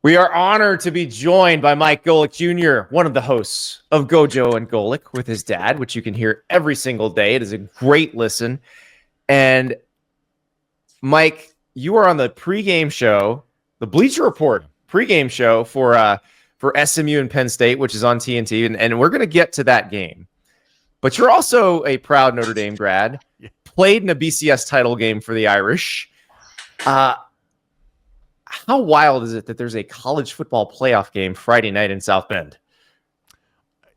We are honored to be joined by Mike Golic Jr., one of the hosts of Gojo and Golic with his dad, which you can hear every single day. It is a great listen. And Mike, you are on the pregame show, the Bleacher Report pregame show for SMU and Penn State, which is on TNT, and we're going to get to that game. But you're also a proud Notre Dame grad, played in a BCS title game for the Irish. How wild is it that there's a college football playoff game Friday night in South Bend?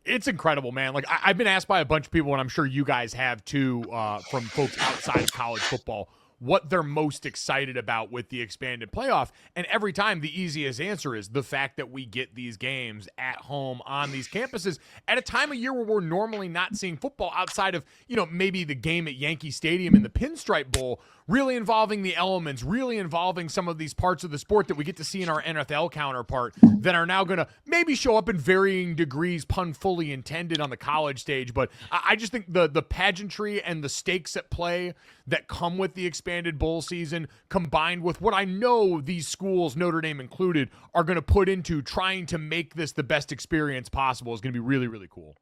It's incredible, man. Like I've been asked by a bunch of people, and I'm sure you guys have too, from folks outside of college football, what they're most excited about with the expanded playoff. And every time the easiest answer is the fact that we get these games at home on these campuses at a time of year where we're normally not seeing football outside of, maybe the game at Yankee Stadium in the Pinstripe Bowl, really involving the elements, really involving some of these parts of the sport that we get to see in our NFL counterpart that are now going to maybe show up in varying degrees, pun fully intended, on the college stage. But I just think the pageantry and the stakes at play that come with the expanded bowl season, combined with what I know these schools, Notre Dame included, are going to put into trying to make this the best experience possible, is going to be really, really cool.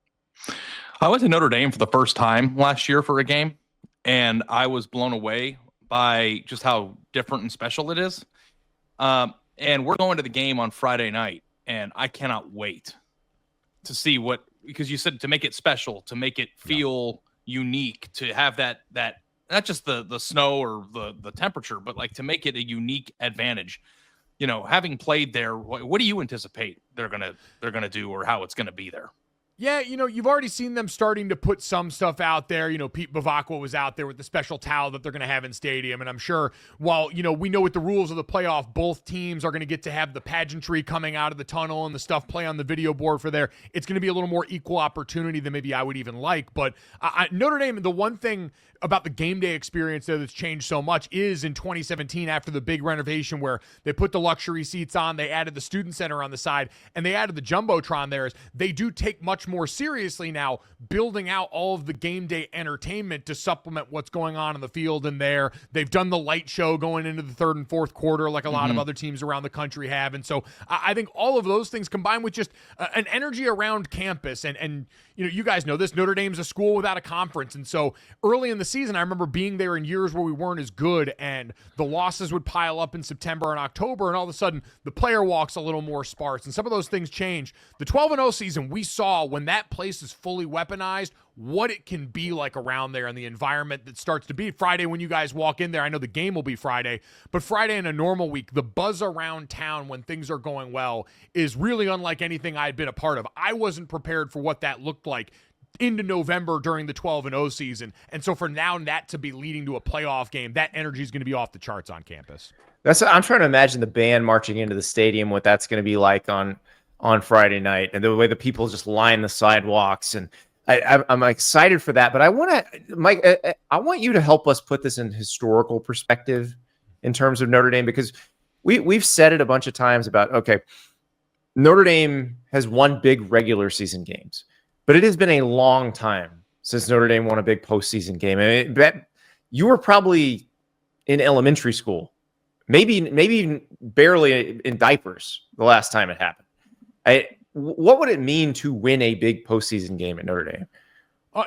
I went to Notre Dame for the first time last year for a game, and I was blown away by just how different and special it is. And we're going to the game on Friday night, and I cannot wait to see because you said to make it special, to make it feel unique, to have that not just the snow or the temperature, but like to make it a unique advantage. Having played there, what do you anticipate they're gonna do, or how it's gonna be there? Yeah, you've already seen them starting to put some stuff out there. Pete Bavacqua was out there with the special towel that they're going to have in stadium. And I'm sure while, we know with the rules of the playoff, both teams are going to get to have the pageantry coming out of the tunnel and the stuff play on the video board for there. It's going to be a little more equal opportunity than maybe I would even like. But Notre Dame, the one thing about the game day experience there that's changed so much is in 2017, after the big renovation where they put the luxury seats on, they added the student center on the side, and they added the Jumbotron there, is they do take much more seriously now building out all of the game day entertainment to supplement what's going on in the field in there. They've done the light show going into the third and fourth quarter like a lot of other teams around the country have. And so I think all of those things combined with just an energy around campus and you guys know this, Notre Dame's a school without a conference. And so early in the season, I remember being there in years where we weren't as good and the losses would pile up in September and October, and all of a sudden the player walk's a little more sparse and some of those things change. The 12-0 season, we saw when that place is fully weaponized, what it can be like around there and the environment that starts to be Friday when you guys walk in there. I know the game will be Friday, but Friday in a normal week, the buzz around town when things are going well is really unlike anything I'd been a part of. I wasn't prepared for what that looked like into November during the 12-0 season. And so for now, that to be leading to a playoff game, that energy is going to be off the charts on campus. I'm trying to imagine the band marching into the stadium, what that's going to be like on Friday night, and the way the people just line the sidewalks. And I'm excited for that. But I want to, Mike, I want you to help us put this in historical perspective in terms of Notre Dame, because we've said it a bunch of times about, okay, Notre Dame has won big regular season games, but it has been a long time since Notre Dame won a big postseason game. I mean, you were probably in elementary school, maybe even barely in diapers the last time it happened. What would it mean to win a big postseason game at Notre Dame?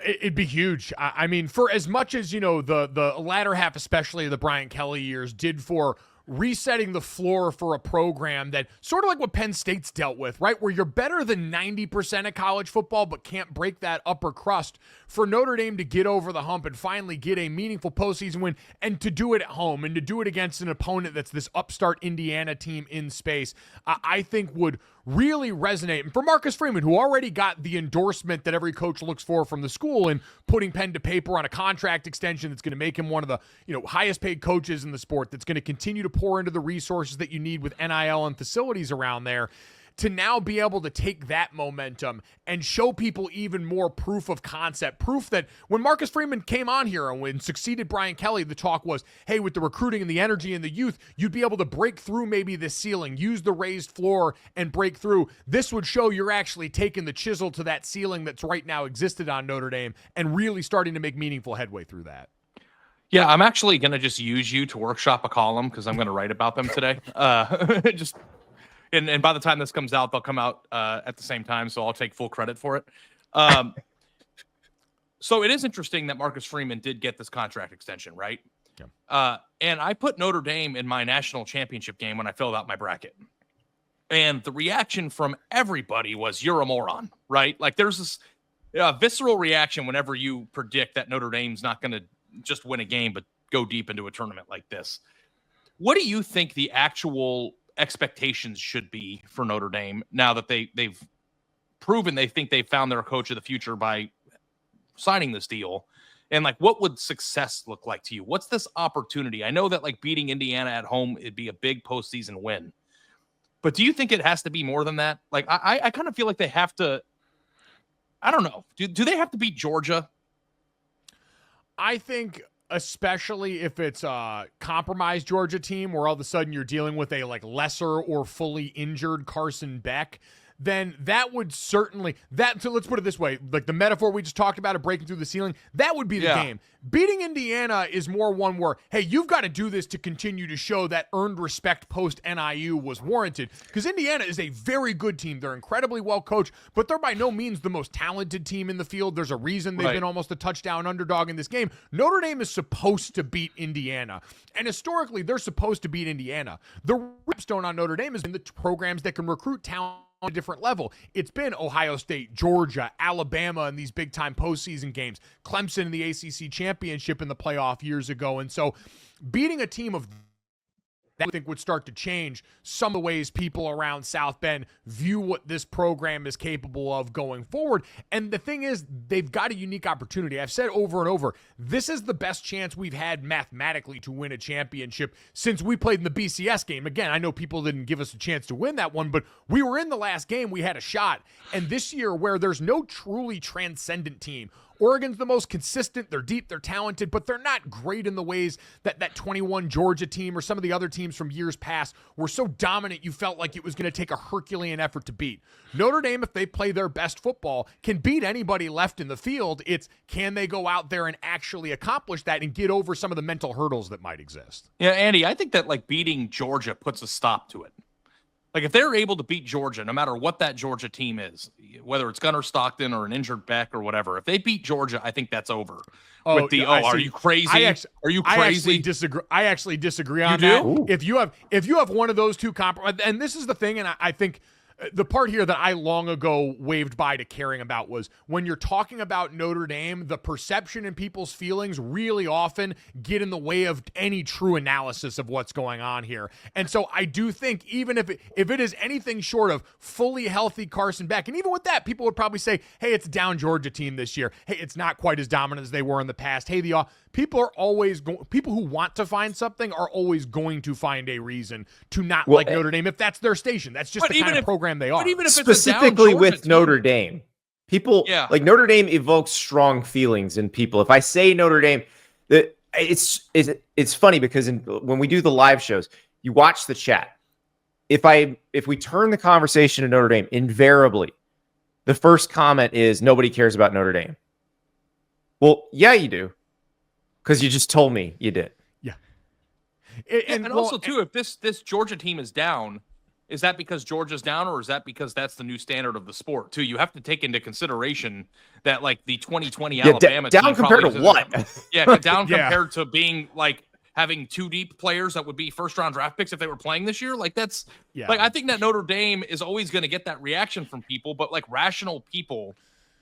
It'd be huge. I mean, for as much as, the latter half, especially the Brian Kelly years, did for resetting the floor for a program that sort of like what Penn State's dealt with, right? Where you're better than 90% of college football, but can't break that upper crust. For Notre Dame to get over the hump and finally get a meaningful postseason win, and to do it at home and to do it against an opponent that's this upstart Indiana team in space, I think would really resonate. And for Marcus Freeman, who already got the endorsement that every coach looks for from the school and putting pen to paper on a contract extension that's going to make him one of the highest paid coaches in the sport, that's going to continue to pour into the resources that you need with NIL and facilities around there, to now be able to take that momentum and show people even more proof of concept, proof that when Marcus Freeman came on here and when succeeded Brian Kelly, the talk was, hey, with the recruiting and the energy and the youth, you'd be able to break through maybe this ceiling, use the raised floor and break through. This would show you're actually taking the chisel to that ceiling that's right now existed on Notre Dame and really starting to make meaningful headway through that. Yeah, I'm actually going to just use you to workshop a column because I'm going to write about them today. and by the time this comes out, they'll come out at the same time, so I'll take full credit for it. So it is interesting that Marcus Freeman did get this contract extension, right? Yeah. And I put Notre Dame in my national championship game when I filled out my bracket. And the reaction from everybody was, you're a moron, right? Like there's this visceral reaction whenever you predict that Notre Dame's not going to just win a game, but go deep into a tournament like this. What do you think the actual expectations should be for Notre Dame now that they've proven they think they've found their coach of the future by signing this deal? And like, what would success look like to you? What's this opportunity? I know that like beating Indiana at home, it'd be a big postseason win. But do you think it has to be more than that? Like, I kind of feel like they have to, I don't know. Do they have to beat Georgia? I think especially if it's a compromised Georgia team where all of a sudden you're dealing with a like lesser or fully injured Carson Beck, then that would certainly so let's put it this way, like the metaphor we just talked about of breaking through the ceiling, that would be the game. Beating Indiana is more one where, hey, you've got to do this to continue to show that earned respect post NIU was warranted, because Indiana is a very good team. They're incredibly well coached, but they're by no means the most talented team in the field. There's a reason they've been almost a touchdown underdog in this game. Notre Dame is supposed to beat Indiana, and historically they're supposed to beat Indiana. The ripstone on Notre Dame has been the programs that can recruit talent on a different level. It's been Ohio State, Georgia, Alabama in these big-time postseason games, Clemson in the ACC championship in the playoff years ago. And so beating a team of that, I think, would start to change some of the ways people around South Bend view what this program is capable of going forward. And the thing is, they've got a unique opportunity. I've said over and over, this is the best chance we've had mathematically to win a championship since we played in the BCS game. Again, I know people didn't give us a chance to win that one, but we were in the last game. We had a shot. And this year, where there's no truly transcendent team, Oregon's the most consistent. They're deep, they're talented, but they're not great in the ways that that 21 Georgia team or some of the other teams from years past were so dominant you felt like it was going to take a Herculean effort to beat. Notre Dame, if they play their best football, can beat anybody left in the field. It's, can they go out there and actually accomplish that and get over some of the mental hurdles that might exist? Yeah, Andy, I think that like beating Georgia puts a stop to it. Like if they're able to beat Georgia, no matter what that Georgia team is, whether it's Gunnar Stockton or an injured Beck or whatever, if they beat Georgia, I think that's over. Are you crazy? Are you crazy? I actually disagree on that. Ooh. If you have one of those two and this is the thing, and I think the part here that I long ago waved by to caring about was when you're talking about Notre Dame, the perception and people's feelings really often get in the way of any true analysis of what's going on here. And so I do think even if it is anything short of fully healthy Carson Beck, and even with that, people would probably say, hey, it's a down Georgia team this year. Hey, it's not quite as dominant as they were in the past. Hey, people are always people who want to find something are always going to find a reason to not like Notre Dame if that's their station. That's just the kind of program they are. But even if specifically it's with Notre Dame, people like Notre Dame evokes strong feelings in people. If I say Notre Dame, it's funny because when we do the live shows, you watch the chat. If we turn the conversation to Notre Dame, invariably the first comment is nobody cares about Notre Dame. Well, yeah, you do. Because you just told me you did. Yeah. And also, too, if this Georgia team is down, is that because Georgia's down, or is that because that's the new standard of the sport, too? You have to take into consideration that, like, the 2020 Alabama down team compared to what? Down compared to being, like, having two deep players that would be first-round draft picks if they were playing this year. Like, that's like, I think that Notre Dame is always going to get that reaction from people, but, like, rational people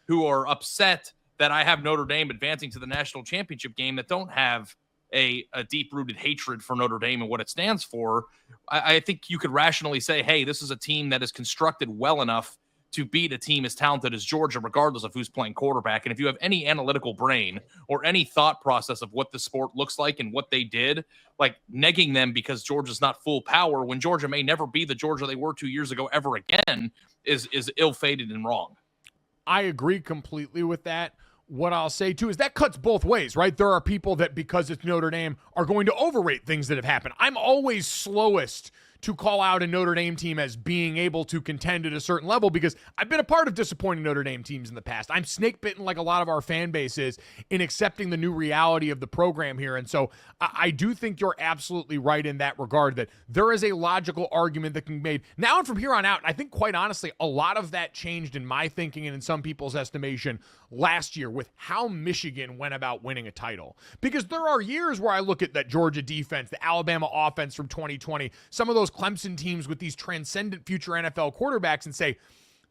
who are upset that I have Notre Dame advancing to the national championship game that don't have a deep-rooted hatred for Notre Dame and what it stands for, I think you could rationally say, hey, this is a team that is constructed well enough to beat a team as talented as Georgia, regardless of who's playing quarterback. And if you have any analytical brain or any thought process of what the sport looks like and what they did, like negging them because Georgia's not full power when Georgia may never be the Georgia they were 2 years ago ever again is ill-fated and wrong. I agree completely with that. What I'll say, too, is that cuts both ways, right? There are people that, because it's Notre Dame, are going to overrate things that have happened. I'm always slowest to call out a Notre Dame team as being able to contend at a certain level, because I've been a part of disappointing Notre Dame teams in the past. I'm snake bitten like a lot of our fan base is in accepting the new reality of the program here. And so I do think you're absolutely right in that regard, that there is a logical argument that can be made now and from here on out. I think, quite honestly, a lot of that changed in my thinking and in some people's estimation last year with how Michigan went about winning a title. Because there are years where I look at that Georgia defense, the Alabama offense from 2020, some of those Clemson teams with these transcendent future NFL quarterbacks, and say,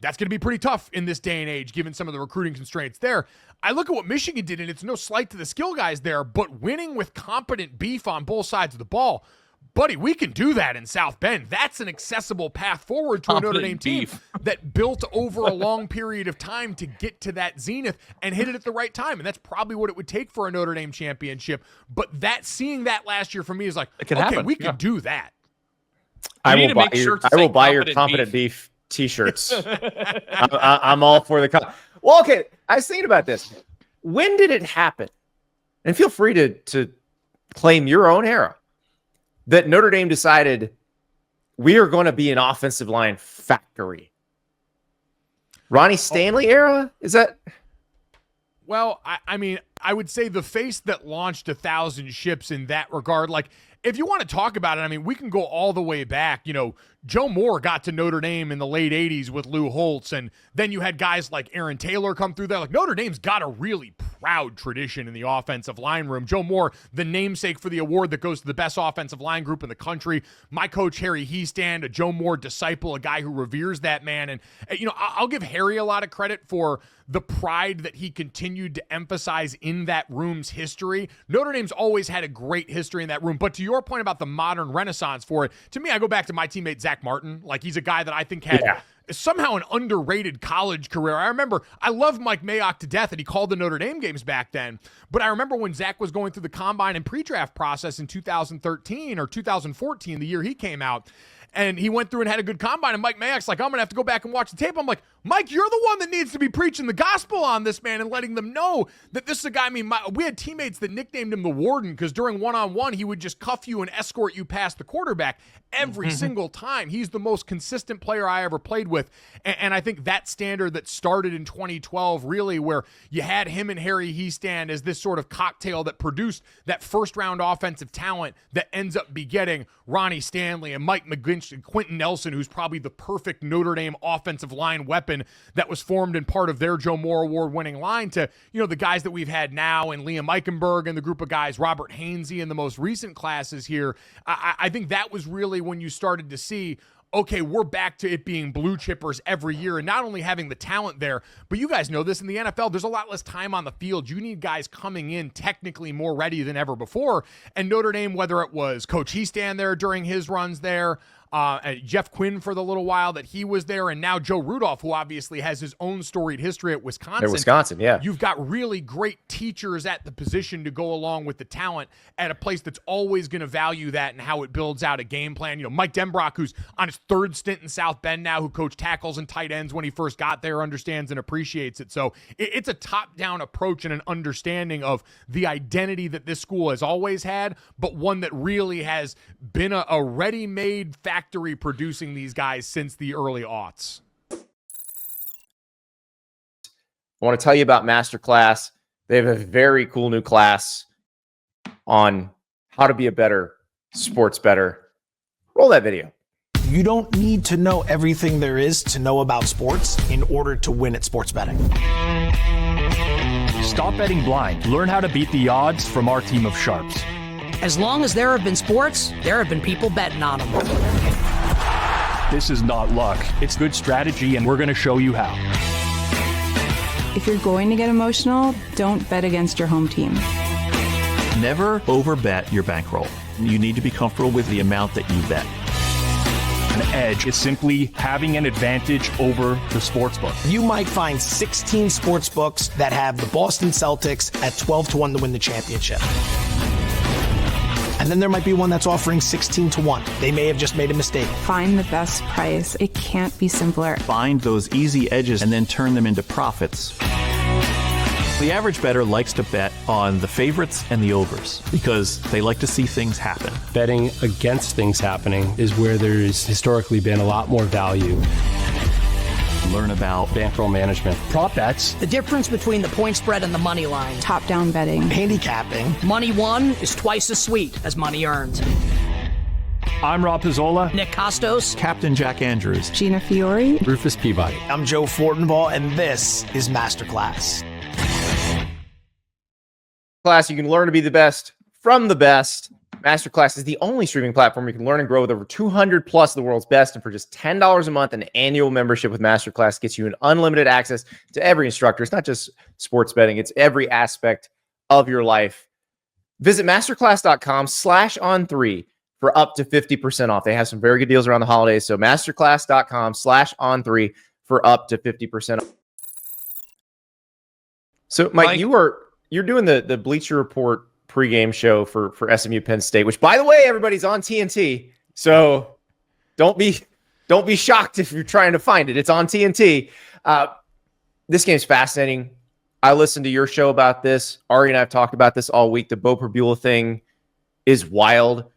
that's going to be pretty tough in this day and age, given some of the recruiting constraints there. I look at what Michigan did, and it's no slight to the skill guys there, but winning with competent beef on both sides of the ball. Buddy, we can do that in South Bend. That's an accessible path forward to a Notre Dame team that built over a long period of time to get to that zenith and hit it at the right time. And that's probably what it would take for a Notre Dame championship. But seeing that last year for me is like, okay, we can do that. I will buy your competent beef T-shirts. I'm all for the. Well, okay. I was thinking about this. When did it happen? And feel free to claim your own era that Notre Dame decided we are going to be an offensive line factory. Ronnie Stanley era? Is that? Well, I mean, I would say the face that launched 1,000 ships in that regard. Like, if you want to talk about it, I mean, we can go all the way back. You know, Joe Moore got to Notre Dame in the late 80s with Lou Holtz, and then you had guys like Aaron Taylor come through there. Like, Notre Dame's got a really proud tradition in the offensive line room. Joe Moore, the namesake for the award that goes to the best offensive line group in the country. My coach, Harry Heestand, a Joe Moore disciple, a guy who reveres that man. And, you know, I'll give Harry a lot of credit for the pride that he continued to emphasize in that room's history. Notre Dame's always had a great history in that room. But to your point about the modern renaissance for it, to me, I go back to my teammate Zach Martin. Like, he's a guy that I think had somehow an underrated college career. I remember I loved Mike Mayock to death, and he called the Notre Dame games back then. But I remember when Zach was going through the combine and pre-draft process in 2013 or 2014, the year he came out, and he went through and had a good combine, and Mike Mayock's like, I'm going to have to go back and watch the tape. I'm like, Mike, you're the one that needs to be preaching the gospel on this man and letting them know that this is a guy. I mean, we had teammates that nicknamed him the Warden because during one-on-one, he would just cuff you and escort you past the quarterback every single time. He's the most consistent player I ever played with. And I think that standard that started in 2012, really, where you had him and Harry Heestand as this sort of cocktail that produced that first-round offensive talent that ends up begetting Ronnie Stanley and Mike McGlinchey and Quentin Nelson, who's probably the perfect Notre Dame offensive line weapon that was formed in part of their Joe Moore award-winning line, to, you know, the guys that we've had now and Liam Eichenberg and the group of guys, Robert Hainsey in the most recent classes here. I think that was really when you started to see, okay, we're back to it being blue chippers every year, and not only having the talent there, but you guys know this, in the NFL, there's a lot less time on the field. You need guys coming in technically more ready than ever before. And Notre Dame, whether it was Coach Heestand there during his runs there, Jeff Quinn for the little while that he was there, and now Joe Rudolph, who obviously has his own storied history at Wisconsin. At Wisconsin, yeah. You've got really great teachers at the position to go along with the talent at a place that's always going to value that and how it builds out a game plan. You know, Mike Denbrock, who's on his third stint in South Bend now, who coached tackles and tight ends when he first got there, understands and appreciates it. So it's a top-down approach and an understanding of the identity that this school has always had, but one that really has been a ready-made factory producing these guys since the early aughts. I want to tell you about Masterclass. They have a very cool new class on how to be a better sports bettor. Roll that video. You don't need to know everything there is to know about sports in order to win at sports betting. Stop betting blind. Learn how to beat the odds from our team of sharps. As long as there have been sports, there have been people betting on them. This is not luck. It's good strategy, and we're going to show you how. If you're going to get emotional, don't bet against your home team. Never overbet your bankroll. You need to be comfortable with the amount that you bet. An edge is simply having an advantage over the sportsbook. You might find 16 sports books that have the Boston Celtics at 12-1 to win the championship. And then there might be one that's offering 16-1. They may have just made a mistake. Find the best price. It can't be simpler. Find those easy edges and then turn them into profits. The average bettor likes to bet on the favorites and the overs because they like to see things happen. Betting against things happening is where there's historically been a lot more value. Learn about bankroll management, prop bets, The difference between the point spread and the money line. Top-down betting. handicapping. Money won is twice as sweet as money earned. I'm Rob Pizzola. Nick Costos. Captain Jack Andrews. Gina Fiore. Rufus Peabody. I'm Joe Fortenbaugh, and this is Masterclass. Class, you can learn to be the best from the best. Masterclass is the only streaming platform you can learn and grow with over 200 plus of the world's best. And for just $10 a month, an annual membership with Masterclass gets you an unlimited access to every instructor. It's not just sports betting, it's every aspect of your life. Visit masterclass.com/on3 for up to 50% off. They have some very good deals around the holidays. So masterclass.com/on3 for up to 50% off. So Mike, you're doing the Bleacher Report pregame show for SMU Penn State, which, by the way, everybody's on TNT. So don't be shocked if you're trying to find it. It's on TNT. This game's fascinating. I listened to your show about this. Ari and I have talked about this all week. The Bo Perbula thing is wild,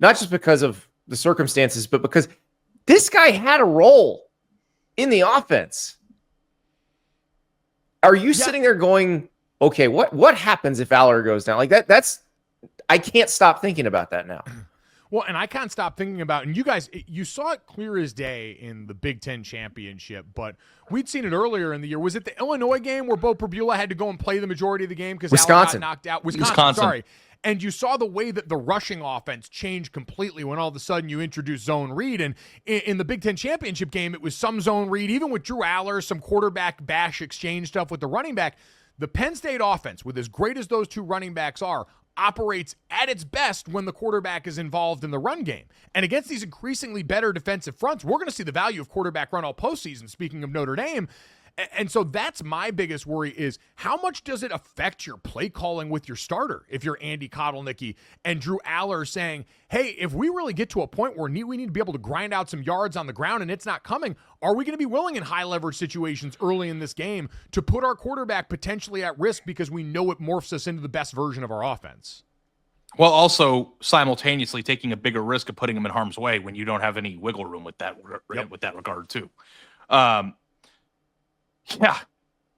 not just because of the circumstances, but because this guy had a role in the offense. Are you sitting there going, okay, what happens if Aller goes down? Like that's I can't stop thinking about that now. Well, and I can't stop thinking about, and you guys, you saw it clear as day in the Big Ten championship, but we'd seen it earlier in the year. Was it the Illinois game where Bo Perbula had to go and play the majority of the game because Aller got knocked out? Wisconsin, sorry. And you saw the way that the rushing offense changed completely when all of a sudden you introduced zone read. And in the Big Ten championship game, it was some zone read, even with Drew Aller, some quarterback bash exchange stuff with the running back. The Penn State offense, with as great as those two running backs are, operates at its best when the quarterback is involved in the run game. And against these increasingly better defensive fronts, we're going to see the value of quarterback run all postseason, speaking of Notre Dame. And so that's my biggest worry is how much does it affect your play calling with your starter if you're Andy Kotelnicki and Drew Aller saying, hey, if we really get to a point where we need to be able to grind out some yards on the ground and it's not coming, are we going to be willing in high leverage situations early in this game to put our quarterback potentially at risk because we know it morphs us into the best version of our offense? Well, also simultaneously taking a bigger risk of putting him in harm's way when you don't have any wiggle room with that with that regard too. Yeah,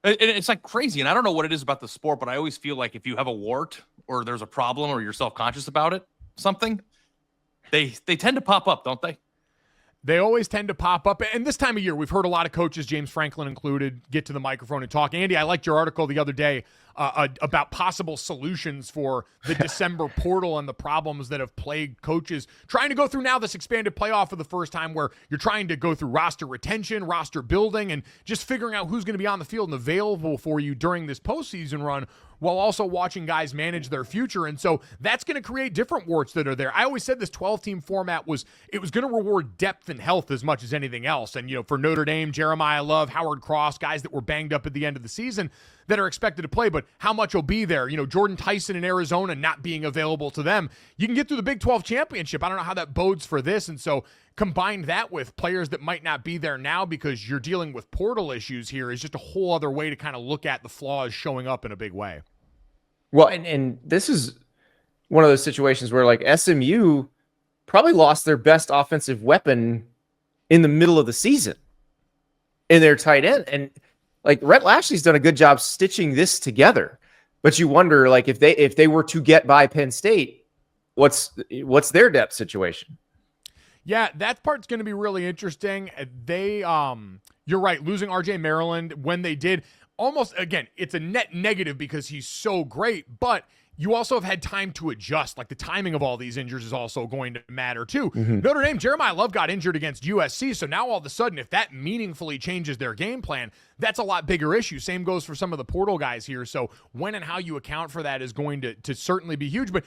it's like crazy. And I don't know what it is about the sport, but I always feel like if you have a wart or there's a problem or you're self-conscious about it, something, they tend to pop up, don't they? They always tend to pop up. And this time of year, we've heard a lot of coaches, James Franklin included, get to the microphone and talk. Andy, I liked your article the other day about possible solutions for the December portal and the problems that have plagued coaches trying to go through now this expanded playoff for the first time where you're trying to go through roster retention, roster building, and just figuring out who's going to be on the field and available for you during this postseason run, while also watching guys manage their future. And so that's going to create different warts that are there. I always said this 12-team format was going to reward depth and health as much as anything else. And, for Notre Dame, Jeremiah Love, Howard Cross, guys that were banged up at the end of the season that are expected to play, but how much will be there? Jordan Tyson in Arizona not being available to them. You can get through the Big 12 championship. I don't know how that bodes for this. And so combine that with players that might not be there now because you're dealing with portal issues here is just a whole other way to kind of look at the flaws showing up in a big way. Well, and this is one of those situations where like SMU probably lost their best offensive weapon in the middle of the season in their tight end. And like Rhett Lashley's done a good job stitching this together, but you wonder like if they were to get by Penn State, what's their depth situation? Yeah, that part's going to be really interesting. They, you're right, losing RJ Maryland when they did almost, again, it's a net negative because he's so great, but you also have had time to adjust. Like the timing of all these injuries is also going to matter too. Mm-hmm. Notre Dame, Jeremiah Love got injured against USC. So now all of a sudden, if that meaningfully changes their game plan, that's a lot bigger issue. Same goes for some of the portal guys here. So when and how you account for that is going to certainly be huge. But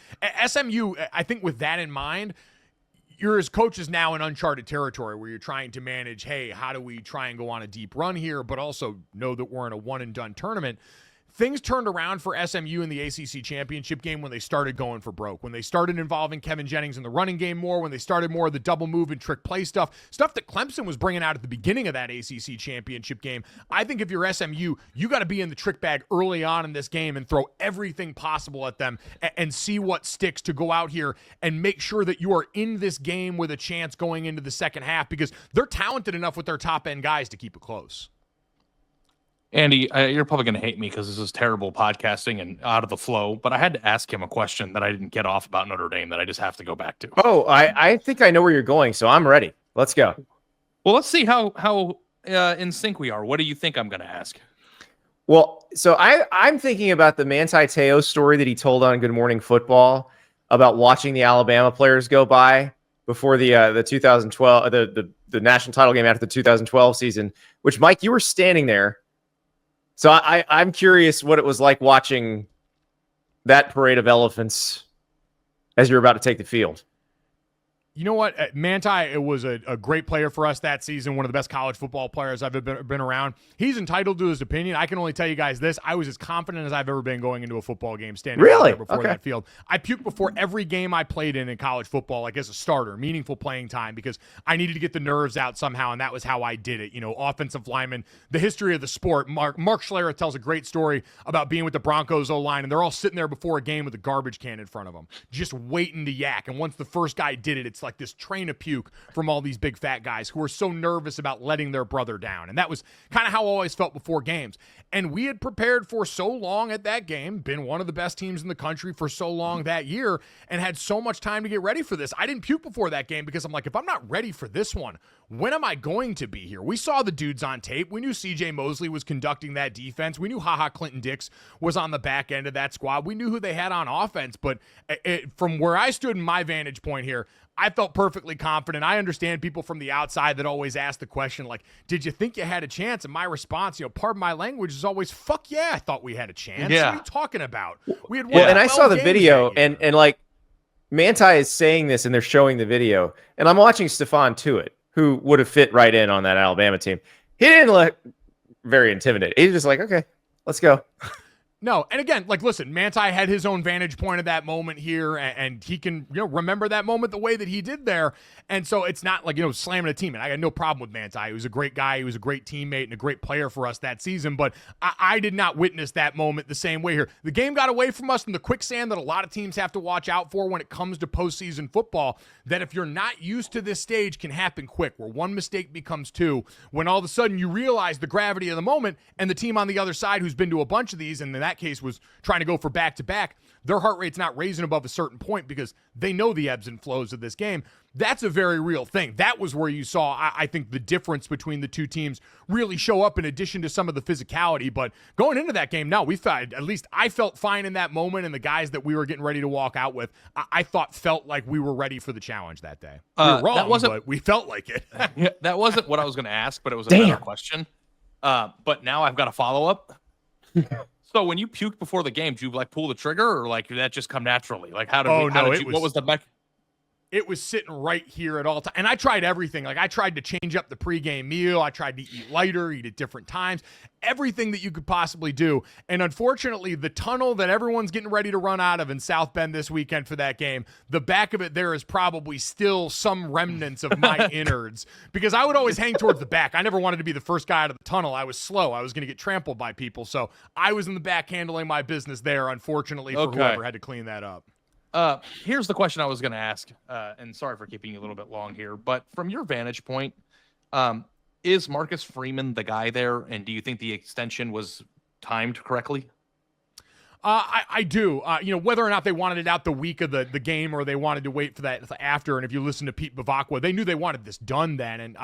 SMU, I think with that in mind, you're as coaches now in uncharted territory where you're trying to manage, hey, how do we try and go on a deep run here, but also know that we're in a one and done tournament. things turned around for SMU in the ACC championship game when they started going for broke, when they started involving Kevin Jennings in the running game more, when they started more of the double move and trick play stuff that Clemson was bringing out at the beginning of that ACC championship game. I think if you're SMU, you got to be in the trick bag early on in this game and throw everything possible at them and see what sticks to go out here and make sure that you are in this game with a chance going into the second half, because they're talented enough with their top end guys to keep it close. Andy, you're probably going to hate me because this is terrible podcasting and out of the flow, but I had to ask him a question that I didn't get off about Notre Dame that I just have to go back to. Oh, I think I know where you're going, so I'm ready. Let's go. Well, let's see how in sync we are. What do you think I'm going to ask? Well, so I'm thinking about the Manti Te'o story that he told on Good Morning Football about watching the Alabama players go by before the 2012 the national title game after the 2012 season, which, Mike, you were standing there. So I'm curious what it was like watching that parade of elephants as you're about to take the field. You know what? Manti, it was a great player for us that season, one of the best college football players I've ever been around. He's entitled to his opinion. I can only tell you guys this. I was as confident as I've ever been going into a football game standing really? Before that field. I puked before every game I played in college football, like as a starter, meaningful playing time, because I needed to get the nerves out somehow, and that was how I did it. You know, offensive linemen, the history of the sport. Mark Schlereth tells a great story about being with the Broncos O-line, and they're all sitting there before a game with a garbage can in front of them, just waiting to yak. And once the first guy did it, it's like this train of puke from all these big fat guys who are so nervous about letting their brother down. And that was kind of how I always felt before games. And we had prepared for so long at that game, been one of the best teams in the country for so long that year, and had so much time to get ready for this. I didn't puke before that game because I'm like, if I'm not ready for this one, when am I going to be here? We saw the dudes on tape. We knew CJ Mosley was conducting that defense. We knew Clinton Dix was on the back end of that squad. We knew who they had on offense. But from where I stood in my vantage point here, I felt perfectly confident. I understand people from the outside that always ask the question, like, did you think you had a chance? And my response, pardon my language, is always, fuck yeah, I thought we had a chance. Yeah. What are you talking about? We had and I saw the video, and like, Manti is saying this, and they're showing the video, and I'm watching Stephon Tuitt, who would have fit right in on that Alabama team. He didn't look very intimidated. He's just like, okay, let's go. No, and again, like, listen, Manti had his own vantage point at that moment here, and he can, remember that moment the way that he did there. And so it's not like, slamming a team. And I got no problem with Manti. He was a great guy. He was a great teammate and a great player for us that season. But I did not witness that moment the same way here. The game got away from us in the quicksand that a lot of teams have to watch out for when it comes to postseason football, that if you're not used to this stage can happen quick, where one mistake becomes two, when all of a sudden you realize the gravity of the moment, and the team on the other side who's been to a bunch of these, and in that case was trying to go for back-to-back, their heart rate's not raising above a certain point because they know the ebbs and flows of this game. That's a very real thing. That was where you saw, I think, the difference between the two teams really show up, in addition to some of the physicality. But going into that game, no, we felt, at least I felt fine in that moment, and the guys that we were getting ready to walk out with, I thought felt like we were ready for the challenge that day. We were wrong, but we felt like it. Yeah, that wasn't what I was going to ask, but it was a better question. But now I've got a follow-up. So when you puked before the game, did you pull the trigger, or did that just come naturally? Like what was the back? It was sitting right here at all times. And I tried everything. Like, I tried to change up the pregame meal. I tried to eat lighter, eat at different times, everything that you could possibly do. And unfortunately, the tunnel that everyone's getting ready to run out of in South Bend this weekend for that game, the back of it there is probably still some remnants of my innards, because I would always hang towards the back. I never wanted to be the first guy out of the tunnel. I was slow. I was going to get trampled by people. So I was in the back handling my business there, unfortunately, for whoever had to clean that up. Here's the question I was going to ask, and sorry for keeping you a little bit long here, but from your vantage point, is Marcus Freeman the guy there, and do you think the extension was timed correctly? I do. Whether or not they wanted it out the week of the game, or they wanted to wait for that after, and if you listen to Pete Bavacqua, they knew they wanted this done then, and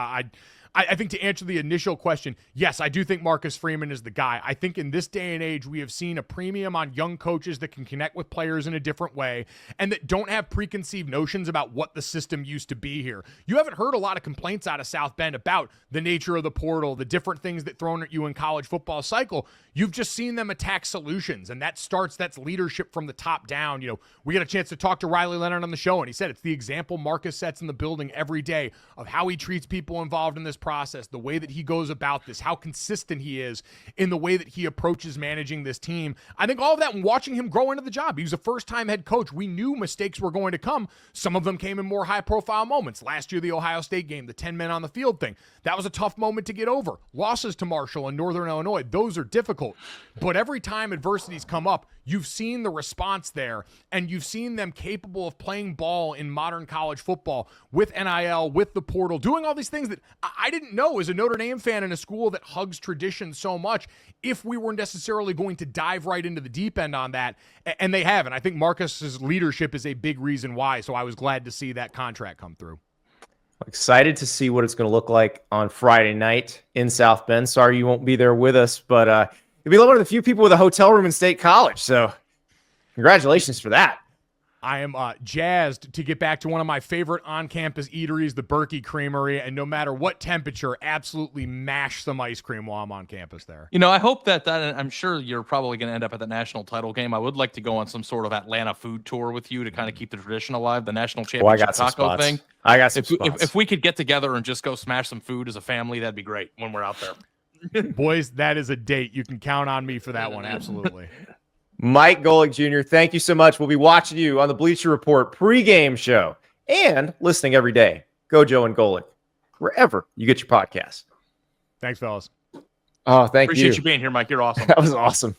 I think to answer the initial question, yes, I do think Marcus Freeman is the guy. I think in this day and age, we have seen a premium on young coaches that can connect with players in a different way, and that don't have preconceived notions about what the system used to be here. You haven't heard a lot of complaints out of South Bend about the nature of the portal, the different things that thrown at you in college football cycle. You've just seen them attack solutions, and that's leadership from the top down. We got a chance to talk to Riley Leonard on the show, and he said it's the example Marcus sets in the building every day of how he treats people involved in this process, the way that he goes about this, how consistent he is in the way that he approaches managing this team. I think all of that and watching him grow into the job. He was a first-time head coach. We knew mistakes were going to come. Some of them came in more high-profile moments. Last year, the Ohio State game, the 10 men on the field thing, that was a tough moment to get over. Losses to Marshall and Northern Illinois, those are difficult. But every time adversities come up, you've seen the response there, and you've seen them capable of playing ball in modern college football with NIL, with the portal, doing all these things that I didn't know as a Notre Dame fan in a school that hugs tradition so much if we were necessarily going to dive right into the deep end on that, and they haven't. I think Marcus's leadership is a big reason why, so I was glad to see that contract come through. Excited to see what it's going to look like on Friday night in South Bend. Sorry you won't be there with us, but you'll be one of the few people with a hotel room in State College, so congratulations for that. I am jazzed to get back to one of my favorite on-campus eateries, the Berkey Creamery, and no matter what temperature, absolutely mash some ice cream while I'm on campus there. You know, I hope that I'm sure you're probably going to end up at the national title game. I would like to go on some sort of Atlanta food tour with you to kind of keep the tradition alive, the national championship taco thing. I got some spots. If we could get together and just go smash some food as a family, that'd be great when we're out there. Boys, that is a date. You can count on me for that one, absolutely. Mike Golic Jr., thank you so much. We'll be watching you on the Bleacher Report pregame show and listening every day. Go Joe and Golic, wherever you get your podcasts. Thanks, fellas. Oh, thank you. Appreciate you being here, Mike. You're awesome. That was awesome.